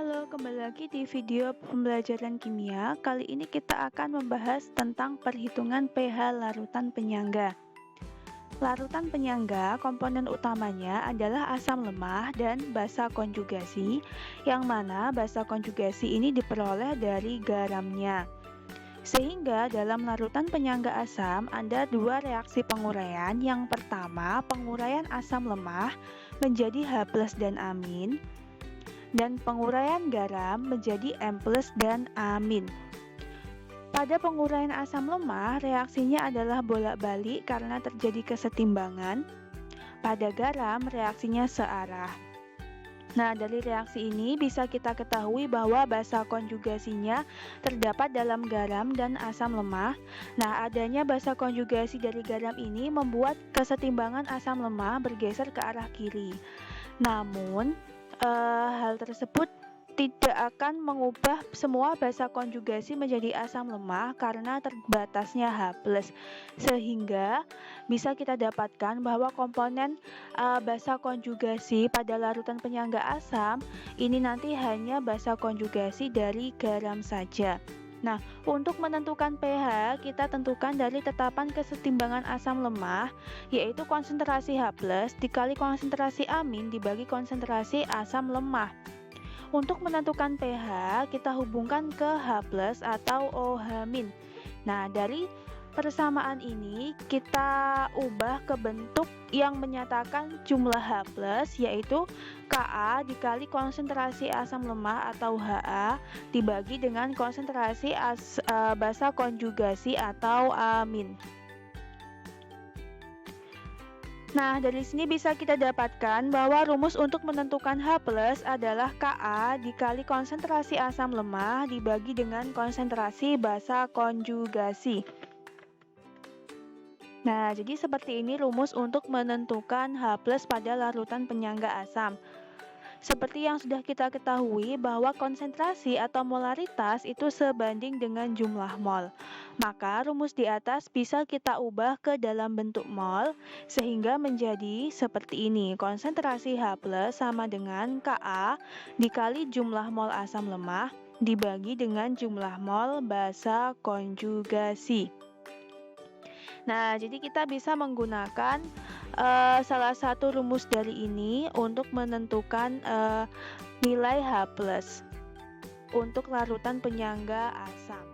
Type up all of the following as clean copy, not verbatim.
Halo, kembali lagi di video pembelajaran kimia. Kali ini kita akan membahas tentang perhitungan pH larutan penyangga. Larutan penyangga, komponen utamanya adalah asam lemah dan basa konjugasi, yang mana basa konjugasi ini diperoleh dari garamnya. Sehingga dalam larutan penyangga asam ada dua reaksi penguraian. Yang pertama, penguraian asam lemah menjadi H+ dan amin, dan penguraian garam menjadi M+ dan amin. Pada penguraian asam lemah, reaksinya adalah bolak-balik karena terjadi kesetimbangan. Pada garam, reaksinya searah. Nah, dari reaksi ini bisa kita ketahui bahwa basa konjugasinya terdapat dalam garam dan asam lemah. Nah, adanya basa konjugasi dari garam ini membuat kesetimbangan asam lemah bergeser ke arah kiri. Namun, hal tersebut tidak akan mengubah semua basa konjugasi menjadi asam lemah karena terbatasnya H+, sehingga bisa kita dapatkan bahwa komponen basa konjugasi pada larutan penyangga asam ini nanti hanya basa konjugasi dari garam saja. Nah, untuk menentukan pH, kita tentukan dari tetapan kesetimbangan asam lemah, yaitu konsentrasi H+ dikali konsentrasi amin dibagi konsentrasi asam lemah. Untuk menentukan pH, kita hubungkan ke H+ atau OH-. Nah, dari persamaan ini kita ubah ke bentuk yang menyatakan jumlah H+, yaitu Ka dikali konsentrasi asam lemah atau Ha dibagi dengan konsentrasi basa konjugasi atau amin. Nah, dari sini bisa kita dapatkan bahwa rumus untuk menentukan H+ adalah Ka dikali konsentrasi asam lemah dibagi dengan konsentrasi basa konjugasi. Nah, jadi seperti ini rumus untuk menentukan H+ pada larutan penyangga asam. Seperti yang sudah kita ketahui bahwa konsentrasi atau molaritas itu sebanding dengan jumlah mol. Maka rumus di atas bisa kita ubah ke dalam bentuk mol sehingga menjadi seperti ini. Konsentrasi H+ sama dengan Ka dikali jumlah mol asam lemah dibagi dengan jumlah mol basa konjugasi. Nah, jadi kita bisa menggunakan salah satu rumus dari ini untuk menentukan nilai H+ untuk larutan penyangga asam.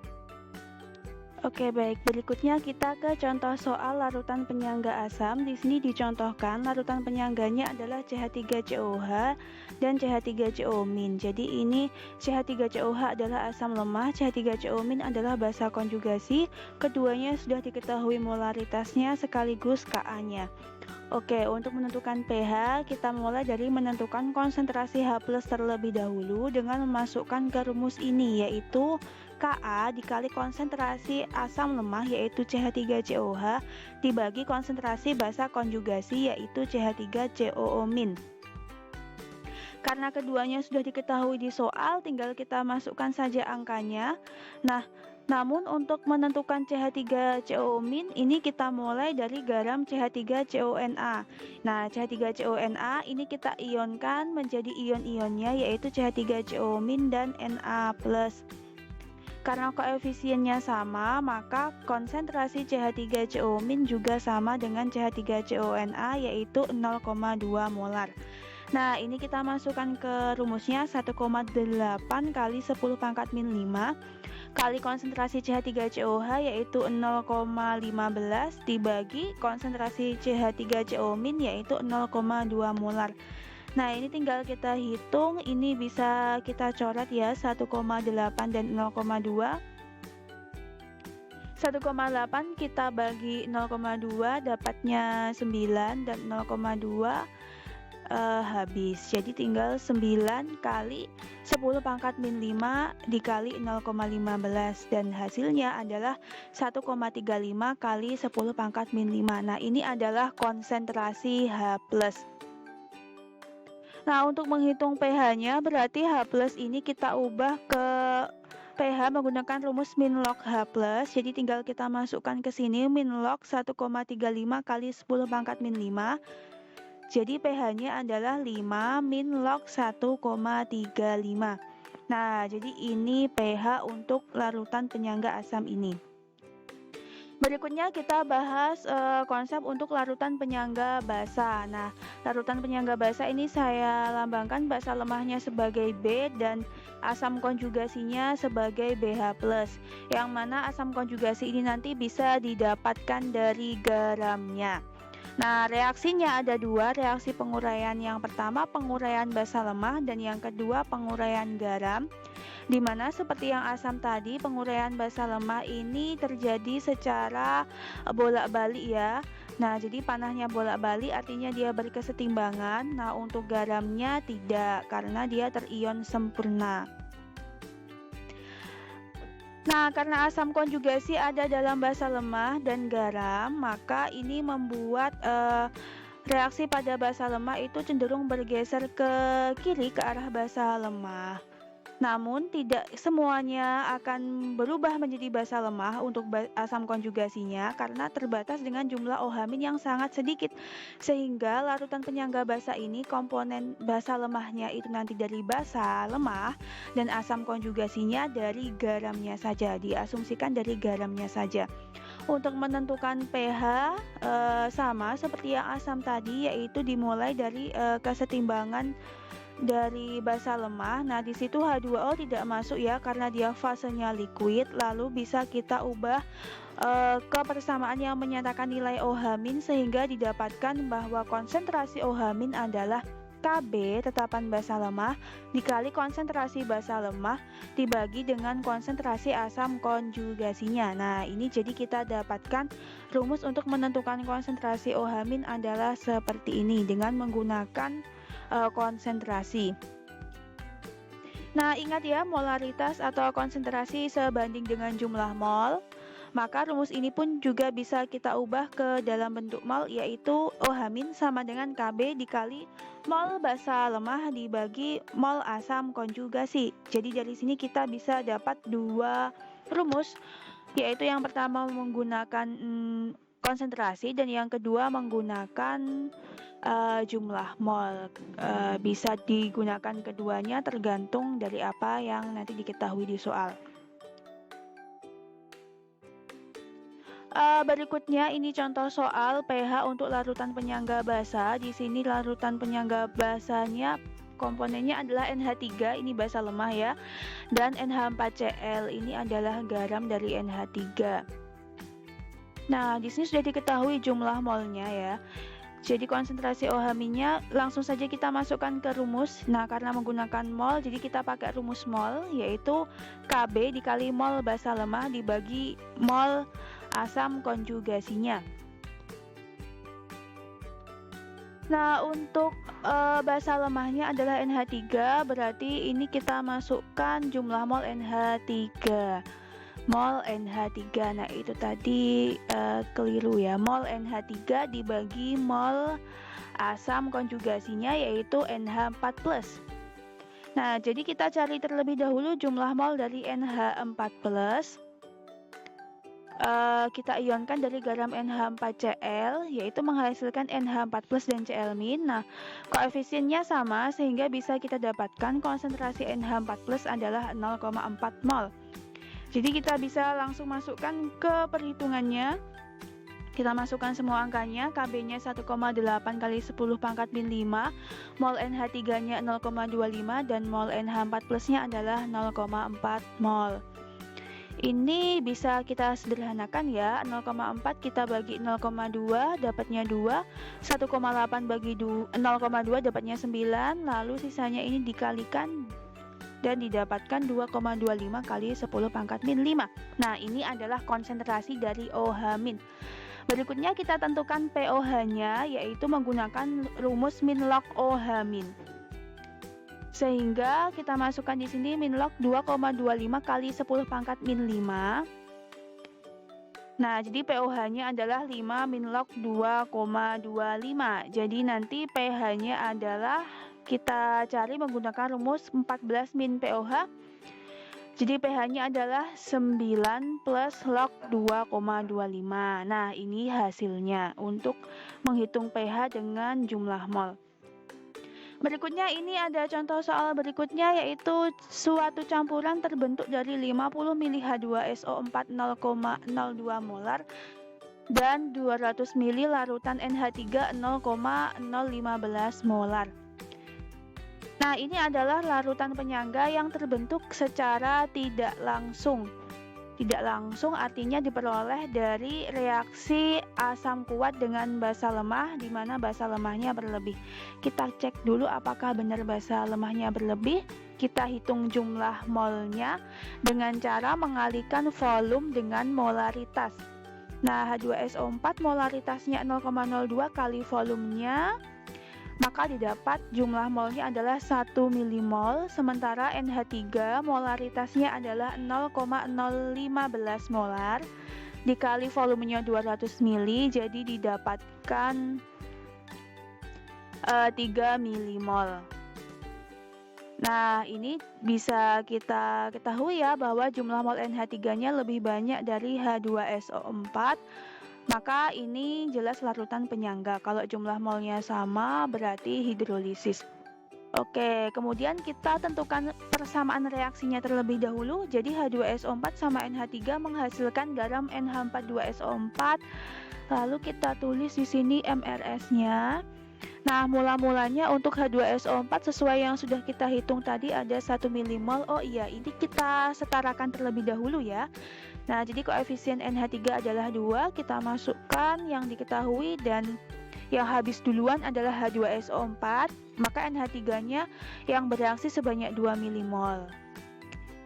Oke, baik. Berikutnya kita ke contoh soal larutan penyangga asam. Di sini dicontohkan larutan penyangganya adalah CH3COH dan CH3CO-. Jadi ini CH3COH adalah asam lemah, CH3CO- adalah basa konjugasi. Keduanya sudah diketahui molaritasnya sekaligus Ka-nya. Oke, untuk menentukan pH, kita mulai dari menentukan konsentrasi H+ terlebih dahulu dengan memasukkan ke rumus ini, yaitu Ka dikali konsentrasi asam lemah, yaitu CH3COH, dibagi konsentrasi basa konjugasi, yaitu CH3COO-. Karena keduanya sudah diketahui di soal, tinggal kita masukkan saja angkanya. Namun untuk menentukan CH3COO- ini kita mulai dari garam CH3CONa. Nah, CH3CONa ini kita ionkan menjadi ion-ionnya, yaitu CH3CO- dan Na+. Karena koefisiennya sama, maka konsentrasi CH3CO- juga sama dengan CH3CONa, yaitu 0,2 molar. Nah, ini kita masukkan ke rumusnya 1,8 kali 10 pangkat min 5 kali konsentrasi CH3COH, yaitu 0,15 dibagi konsentrasi CH3CO- yaitu 0,2 molar. Nah, ini tinggal kita hitung, ini bisa kita coret ya, 1,8 dan 0,2. 1,8 kita bagi 0,2 dapatnya 9 dan 0,2 habis. Jadi tinggal 9 kali 10 pangkat min 5 dikali 0,15 dan hasilnya adalah 1,35 kali 10 pangkat min 5. Nah, ini adalah konsentrasi H+. Nah, untuk menghitung pH-nya berarti H+ ini kita ubah ke pH menggunakan rumus min log H+. Jadi tinggal kita masukkan ke sini min log 1,35 kali 10 pangkat min 5. Jadi pH-nya adalah 5 min log 1,35. Nah, jadi ini pH untuk larutan penyangga asam ini. Berikutnya kita bahas konsep untuk larutan penyangga basa. Nah, larutan penyangga basa ini saya lambangkan basa lemahnya sebagai B dan asam konjugasinya sebagai BH+. Yang mana asam konjugasi ini nanti bisa didapatkan dari garamnya. Nah, reaksinya ada dua, reaksi penguraian. Yang pertama penguraian basa lemah dan yang kedua penguraian garam. Di mana seperti yang asam tadi, penguraian basa lemah ini terjadi secara bolak-balik ya. Nah, jadi panahnya bolak-balik artinya dia berkesetimbangan. Nah, untuk garamnya tidak karena dia terion sempurna. Nah, karena asam konjugasi ada dalam basa lemah dan garam, maka ini membuat reaksi pada basa lemah itu cenderung bergeser ke kiri ke arah basa lemah. Namun tidak semuanya akan berubah menjadi basa lemah untuk asam konjugasinya karena terbatas dengan jumlah OH- yang sangat sedikit. Sehingga larutan penyangga basa ini komponen basa lemahnya itu nanti dari basa lemah dan asam konjugasinya dari garamnya saja, diasumsikan dari garamnya saja. Untuk menentukan pH sama seperti yang asam tadi, yaitu dimulai dari kesetimbangan dari basa lemah. Nah, di situ H2O tidak masuk ya karena dia fasenya liquid. Lalu bisa kita ubah ke persamaan yang menyatakan nilai OH- sehingga didapatkan bahwa konsentrasi OH- adalah Kb tetapan basa lemah dikali konsentrasi basa lemah dibagi dengan konsentrasi asam konjugasinya. Nah, ini jadi kita dapatkan rumus untuk menentukan konsentrasi OH- adalah seperti ini dengan menggunakan konsentrasi. Nah, ingat ya, molaritas atau konsentrasi sebanding dengan jumlah mol. Maka rumus ini pun juga bisa kita ubah ke dalam bentuk mol, yaitu OH- sama dengan Kb dikali mol basa lemah dibagi mol asam konjugasi. Jadi dari sini kita bisa dapat dua rumus, yaitu yang pertama menggunakan konsentrasi dan yang kedua menggunakan jumlah mol. Bisa digunakan keduanya tergantung dari apa yang nanti diketahui di soal. Berikutnya ini contoh soal pH untuk larutan penyangga basa. Di sini larutan penyangga basanya komponennya adalah NH3, ini basa lemah ya, dan NH4Cl ini adalah garam dari NH3. Nah, di sini sudah diketahui jumlah molnya ya. Jadi konsentrasi OH-nya langsung saja kita masukkan ke rumus. Nah, karena menggunakan mol, jadi kita pakai rumus mol, yaitu Kb dikali mol basa lemah dibagi mol asam konjugasinya. Nah, untuk basa lemahnya adalah NH3, berarti ini kita masukkan jumlah mol NH3. Mol NH3, nah itu tadi keliru ya, mol NH3 dibagi mol asam konjugasinya yaitu NH4+. Nah, jadi kita cari terlebih dahulu jumlah mol dari NH4+. Kita ionkan dari garam NH4Cl, yaitu menghasilkan NH4+ dan Cl-. Nah, koefisiennya sama sehingga bisa kita dapatkan konsentrasi NH4+ adalah 0,4 mol. Jadi kita bisa langsung masukkan ke perhitungannya. Kita masukkan semua angkanya, Kb-nya 1,8 kali 10 pangkat min 5, mol NH3-nya 0,25 dan mol NH4+-nya adalah 0,4 mol. Ini bisa kita sederhanakan ya, 0,4 kita bagi 0,2 dapatnya 2, 1,8 bagi 0,2 dapatnya 9, lalu sisanya ini dikalikan dan didapatkan 2,25 kali 10 pangkat min 5. Nah, ini adalah konsentrasi dari OH-. Berikutnya kita tentukan pOH-nya, yaitu menggunakan rumus min log OH-. Sehingga kita masukkan di sini min log 2,25 kali 10 pangkat min 5. Nah, jadi pOH-nya adalah 5 min log 2,25. Jadi nanti pH-nya adalah kita cari menggunakan rumus 14 min pOH. Jadi pH-nya adalah 9 plus log 2,25. Nah, ini hasilnya untuk menghitung pH dengan jumlah mol. Berikutnya ini ada contoh soal berikutnya, yaitu suatu campuran terbentuk dari 50 mili H2SO4 0,02 molar dan 200 mili larutan NH3 0,015 molar. Nah, ini adalah larutan penyangga yang terbentuk secara tidak langsung. Tidak langsung artinya diperoleh dari reaksi asam kuat dengan basa lemah, di mana basa lemahnya berlebih. Kita cek dulu apakah benar basa lemahnya berlebih. Kita hitung jumlah molnya dengan cara mengalihkan volume dengan molaritas. Nah, H2SO4 molaritasnya 0,02 kali volumenya, maka didapat jumlah molnya adalah 1 milimol, sementara NH3 molaritasnya adalah 0,015 molar dikali volumenya 200 mili, jadi didapatkan 3 milimol. Nah, ini bisa kita ketahui ya bahwa jumlah mol NH3-nya lebih banyak dari H2SO4. Maka ini jelas larutan penyangga. Kalau jumlah molnya sama berarti hidrolisis. Oke, kemudian kita tentukan persamaan reaksinya terlebih dahulu. Jadi H2SO4 sama NH3 menghasilkan garam NH42SO4. Lalu kita tulis di sini MRS-nya. Nah, mula-mulanya untuk H2SO4 sesuai yang sudah kita hitung tadi ada 1 milimol. Oh iya, ini kita setarakan terlebih dahulu ya. Nah, jadi koefisien NH3 adalah 2, kita masukkan yang diketahui dan yang habis duluan adalah H2SO4, maka NH3-nya yang bereaksi sebanyak 2 milimol.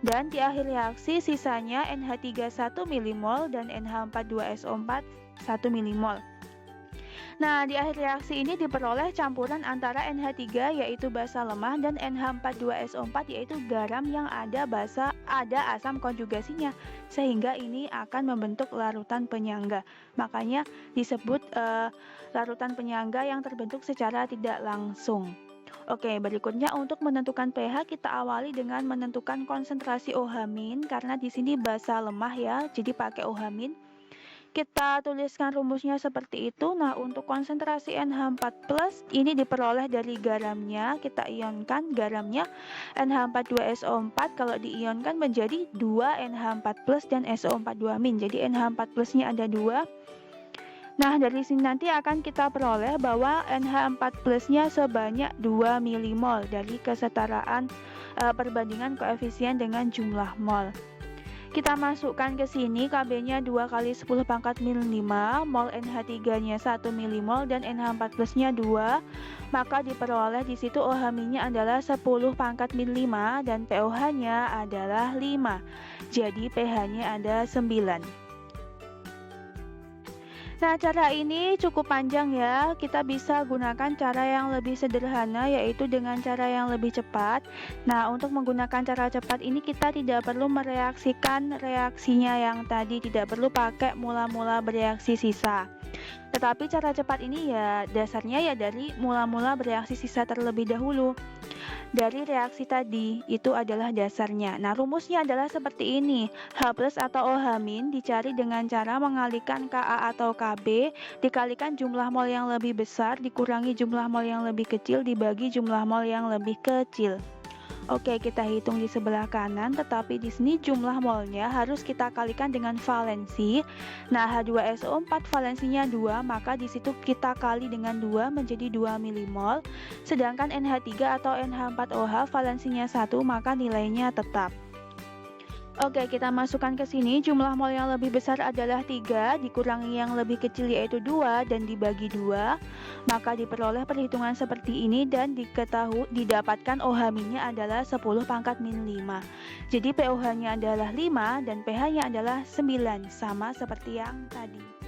Dan di akhir reaksi sisanya NH3 1 milimol dan NH42SO4 1 milimol. Nah, di akhir reaksi ini diperoleh campuran antara NH3 yaitu basa lemah dan NH42SO4 yaitu garam yang ada asam konjugasinya, sehingga ini akan membentuk larutan penyangga. Makanya disebut larutan penyangga yang terbentuk secara tidak langsung. Oke, berikutnya untuk menentukan pH kita awali dengan menentukan konsentrasi OH- karena di sini basa lemah ya, jadi pakai OH-. Kita tuliskan rumusnya seperti itu. Nah, untuk konsentrasi NH4+ ini diperoleh dari garamnya. Kita ionkan garamnya NH42SO4. Kalau diionkan menjadi 2 NH4+ dan SO42-. Jadi NH4+-nya ada 2. Nah, dari sini nanti akan kita peroleh bahwa NH4+-nya sebanyak 2 milimol dari kesetaraan perbandingan koefisien dengan jumlah mol. Kita masukkan ke sini Kb-nya 2 kali 10 pangkat min 5, mol NH3-nya 1 milimol dan NH4+-nya 2. Maka diperoleh di situ OH-nya adalah 10 pangkat min 5 dan pOH-nya adalah 5. Jadi pH-nya ada 9. Nah, cara ini cukup panjang ya. Kita bisa gunakan cara yang lebih sederhana, yaitu dengan cara yang lebih cepat. Nah, untuk menggunakan cara cepat ini kita tidak perlu mereaksikan reaksinya yang tadi, tidak perlu pakai mula-mula bereaksi sisa. Tetapi cara cepat ini ya dasarnya ya dari mula-mula bereaksi sisa terlebih dahulu. Dari reaksi tadi, itu adalah dasarnya. Nah, rumusnya adalah seperti ini. H+ atau OH- dicari dengan cara mengalihkan Ka atau Kb, dikalikan jumlah mol yang lebih besar, dikurangi jumlah mol yang lebih kecil, dibagi jumlah mol yang lebih kecil. Oke, kita hitung di sebelah kanan, tetapi di sini jumlah molnya harus kita kalikan dengan valensi. Nah, H2SO4 valensinya 2, maka di situ kita kali dengan 2 menjadi 2 milimol. Sedangkan NH3 atau NH4OH valensinya 1, maka nilainya tetap. Oke, kita masukkan ke sini. Jumlah mol yang lebih besar adalah 3, dikurangi yang lebih kecil yaitu 2, dan dibagi 2. Maka diperoleh perhitungan seperti ini dan didapatkan OH-nya adalah 10 pangkat min 5. Jadi pOH-nya adalah 5 dan pH-nya adalah 9, sama seperti yang tadi.